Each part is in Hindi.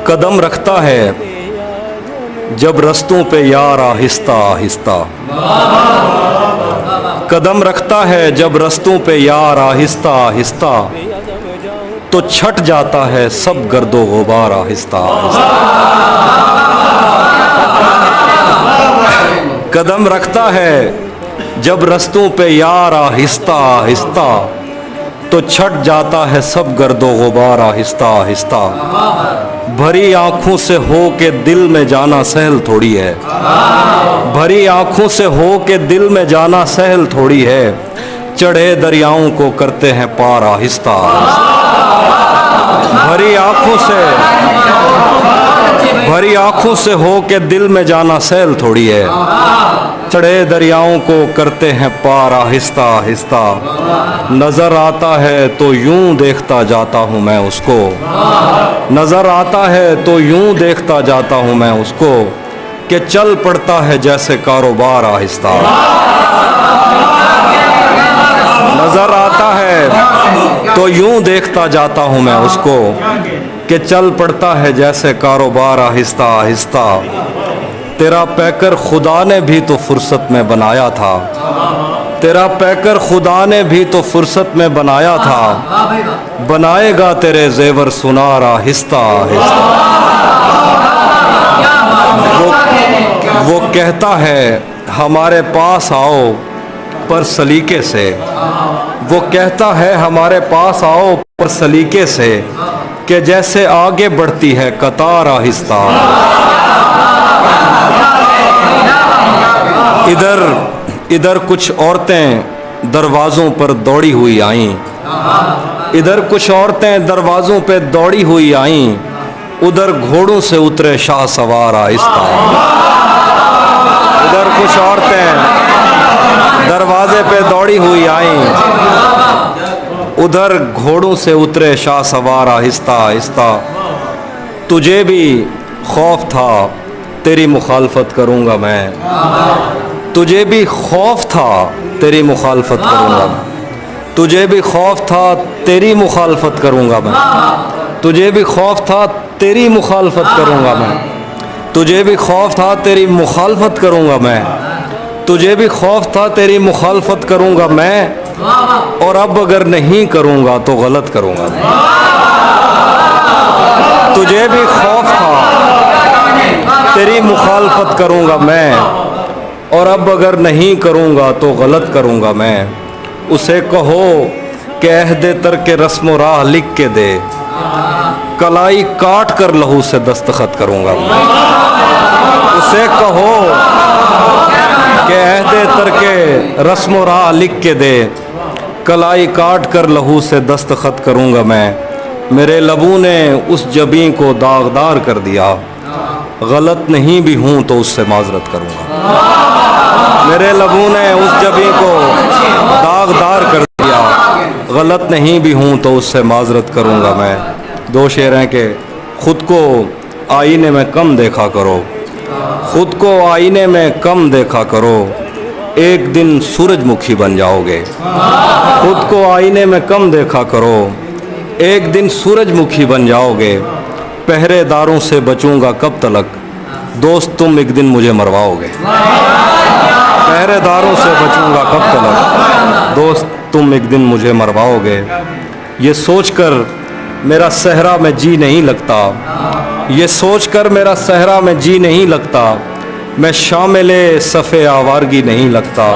कदम रखता है जब रस्तों पे यार आहिस्ता आहिस्ता, कदम रखता है जब रस्तों पे यार आहिस्ता आहिस्ता, तो छट जाता है सब गर्दो गुबार आहिस्ता आहिस्ता। कदम रखता है जब रस्तों पे यार आहिस्ता आहिस्ता, तो छट जाता है सब गर्दो गुबार आहिस्ता आहिस्ता। भरी आंखों से हो के दिल में जाना सहल थोड़ी है, भरी आंखों से हो के दिल में जाना सहल थोड़ी है, चढ़े दरियाओं को करते हैं पार आहिस्ता आहिस्ता। भरी आंखों से हो के दिल में जाना सहल थोड़ी है, चढ़े दरियाओं को करते हैं पार आहिस्ता आहिस्ता। नजर आता है तो यूं देखता जाता हूँ मैं उसको, नजर आता है तो यूं देखता जाता हूँ मैं उसको, कि चल पड़ता है जैसे कारोबार आहिस्ता। नजर आता है तो यूं देखता जाता हूँ मैं उसको, कि चल पड़ता है जैसे कारोबार आहिस्ता आहिस्ता। तेरा पैकर खुदा ने भी तो फुर्सत में बनाया था, तेरा पैकर खुदा ने भी तो फुर्सत में बनाया था, बनाएगा तेरे जेवर सुनार आहिस्ता आहिस्ता। वो कहता है हमारे पास आओ पर सलीके से, वो कहता है हमारे पास आओ पर सलीके से, कि जैसे आगे बढ़ती है कतार आहिस्ता। इधर कुछ औरतें दरवाज़ों पर दौड़ी हुई आईं, इधर कुछ औरतें दरवाज़ों पे दौड़ी हुई आईं, उधर घोड़ों से उतरे शाह सवार आहिस्ता। इधर कुछ औरतें दरवाजे पे दौड़ी हुई आईं, उधर घोड़ों से उतरे शाह सवार आहिस्ता आहिस्ता। तुझे भी खौफ था तेरी मुखालफत करूँगा मैं, तुझे भी खौफ था तेरी मुखालफत करूँगा मैं, तुझे भी खौफ था तेरी मुखालफत करूँगा मैं, तुझे भी खौफ था तेरी मुखालफत करूँगा मैं, तुझे भी खौफ था तेरी मुखालफत करूँगा मैं, तुझे भी खौफ था तेरी मुखालफत करूँगा मैं, और अब अगर नहीं करूँगा तो गलत करूँगा मैं। तुझे भी खौफ था तेरी मुखालफत करूँगा मैं, और अब अगर नहीं करूँगा तो गलत करूँगा मैं। उसे कहो कि अहदे तरके रस्म राह लिख के दे, कलाई काट कर लहू से दस्तखत करूँगा मैं। उसे कहो कि अहदे तरके रस्म राह लिख के दे, कलाई काट कर लहू से दस्तखत करूँगा मैं। मेरे लबों ने उस जबी को दागदार कर दिया, गलत नहीं भी हूँ तो उससे माजरत करूँगा। मेरे लबों ने उस जबी को दागदार कर दिया, गलत नहीं भी हूँ तो उससे माजरत करूँगा मैं। दो शेर हैं कि खुद को आईने में कम देखा करो, खुद को आईने में कम देखा करो, एक दिन सूरजमुखी बन जाओगे। खुद को आईने में कम देखा करो, एक दिन सूरजमुखी बन जाओगे। पहरेदारों से बचूंगा कब तलक, दोस्त तुम एक दिन मुझे मरवाओगे। पहरेदारों से बचूंगा कब तलक, दोस्त तुम एक दिन मुझे मरवाओगे। ये सोचकर मेरा सहरा में जी नहीं लगता, ये सोचकर मेरा सहरा में जी नहीं लगता, मैं शामिले सफ़े आवारगी नहीं लगता।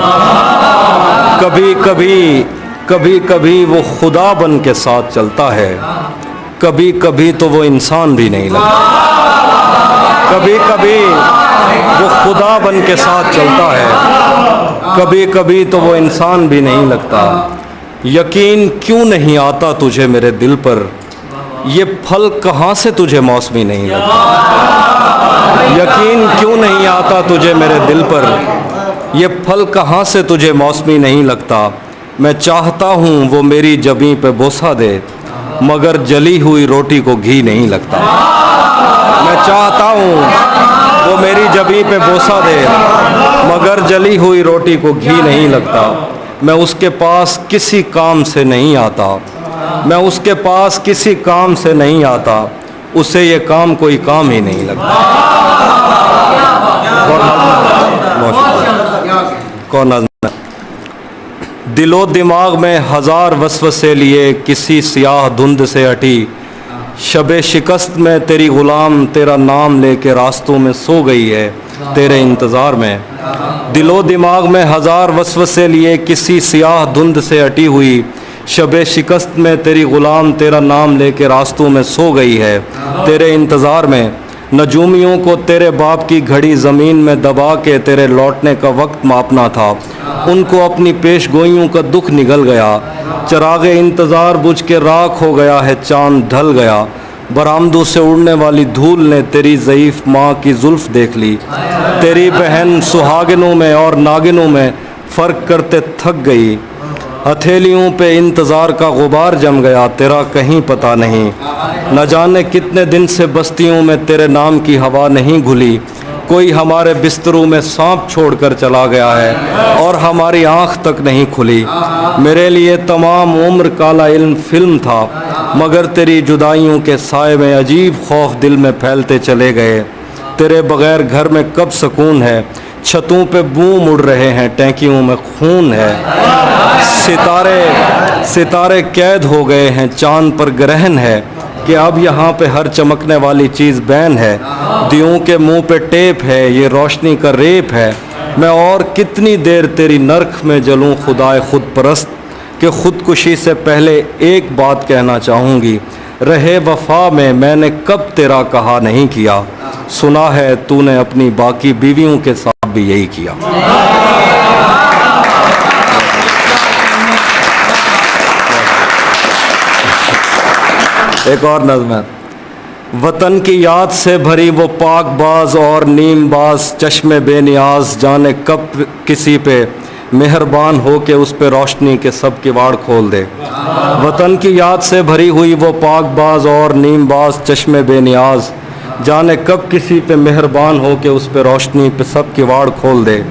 कभी कभी कभी कभी वो खुदा बन के साथ चलता है, कभी कभी तो वो इंसान भी नहीं लगता। कभी कभी वो खुदा बन के साथ चलता है, कभी कभी तो वो इंसान भी नहीं लगता। यकीन क्यों नहीं आता तुझे मेरे दिल पर, ये फल कहाँ से तुझे मौसमी नहीं लगता। यकीन क्यों नहीं आता तुझे मेरे दिल पर, ये फल कहाँ से तुझे मौसमी नहीं लगता। मैं चाहता हूँ वो मेरी जबीं पे बोसा दे, मगर जली हुई रोटी को घी नहीं लगता। मैं चाहता हूँ वो मेरी जबीं पे बोसा दे, मगर जली हुई रोटी को घी नहीं लगता। मैं उसके पास किसी काम से नहीं आता, मैं उसके पास किसी काम से नहीं आता, उसे ये काम कोई काम ही नहीं लगता। कौन नज़्म? दिलो दिमाग में हज़ार वसवसे लिए किसी सियाह धुंध से हटी, शबे शिकस्त में तेरी ग़ुलाम तेरा नाम लेके रास्तों में सो गई है तेरे इंतज़ार में। दिलो दिमाग में हज़ार वसवसे लिए किसी सियाह धुंध से हटी हुई, शबे शिकस्त में तेरी ग़ुलाम तेरा नाम लेके रास्तों में सो गई है तेरे इंतज़ार में। नजूमियों को तेरे बाप की घड़ी ज़मीन में दबा के तेरे लौटने का वक्त मापना था, उनको अपनी पेश गोइयों का दुख निगल गया। चरागे इंतज़ार बुझ के राख हो गया है, चाँद ढल गया। बरामदों से उड़ने वाली धूल ने तेरी ज़ईफ़ माँ की जुल्फ़ देख ली। तेरी बहन सुहागिनों में और नागिनों में फ़र्क करते थक गई। हथेलियों पे इंतज़ार का गुबार जम गया, तेरा कहीं पता नहीं। न जाने कितने दिन से बस्तियों में तेरे नाम की हवा नहीं घुली। कोई हमारे बिस्तरों में सांप छोड़कर चला गया है और हमारी आँख तक नहीं खुली। मेरे लिए तमाम उम्र काला इल्म फिल्म था, मगर तेरी जुदाइयों के साए में अजीब खौफ दिल में फैलते चले गए। तेरे बग़ैर घर में कब सुकून है, छतों पे बूम उड़ रहे हैं, टैंकियों में खून है। सितारे कैद हो गए हैं, चाँद पर ग्रहण है कि अब यहाँ पे हर चमकने वाली चीज़ बैन है। दियों के मुंह पे टेप है, ये रोशनी का रेप है। मैं और कितनी देर तेरी नर्क में जलूँ खुदाए खुद परस्त, कि खुदकुशी से पहले एक बात कहना चाहूँगी, रहे वफा में मैंने कब तेरा कहा नहीं किया। सुना है तूने अपनी बाकी बीवियों के साथ भी यही किया। एक और नज़्म है। वतन की याद से भरी वो पाकबाज और नीमबाज चश्मे बेनियाज, जाने कब किसी पे मेहरबान हो के उस पे रोशनी के सब किवाड़ खोल दे। वतन की याद से भरी हुई वो पाकबाज और नीमबाज चश्मे बेनियाज, जाने कब किसी पे मेहरबान हो के उस पे रोशनी पे सब किवाड़ खोल दे।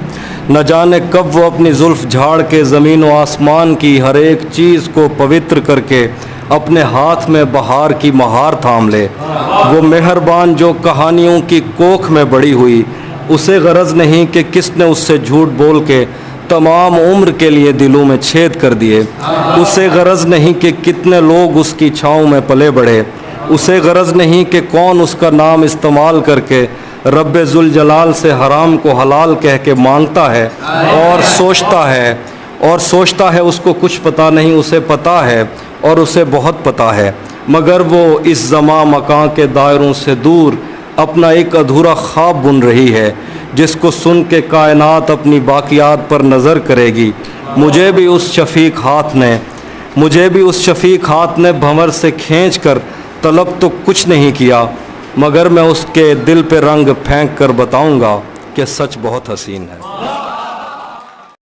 न जाने कब वो अपनी जुल्फ़ झाड़ के ज़मीन व आसमान की हर एक चीज़ को पवित्र करके अपने हाथ में बहार की महार थाम ले। वो मेहरबान जो कहानियों की कोख में बड़ी हुई, उसे गरज नहीं कि किसने उससे झूठ बोल के तमाम उम्र के लिए दिलों में छेद कर दिए। उसे गरज नहीं कि कितने लोग उसकी छाँव में पले बढ़े। उसे गरज नहीं कि कौन उसका नाम इस्तेमाल करके रब्बे जुल जलाल से हराम को हलाल कह के मांगता है और सोचता है उसको कुछ पता नहीं, उसे पता है और उसे बहुत पता है। मगर वो इस ज़मा मकान के दायरों से दूर अपना एक अधूरा ख्वाब बुन रही है, जिसको सुन के कायनात अपनी बाकियात पर नज़र करेगी। मुझे भी उस शफीक हाथ ने भंवर से खींच कर तलब तो कुछ नहीं किया, मगर मैं उसके दिल पे रंग फेंक कर बताऊंगा कि सच बहुत हसीन है।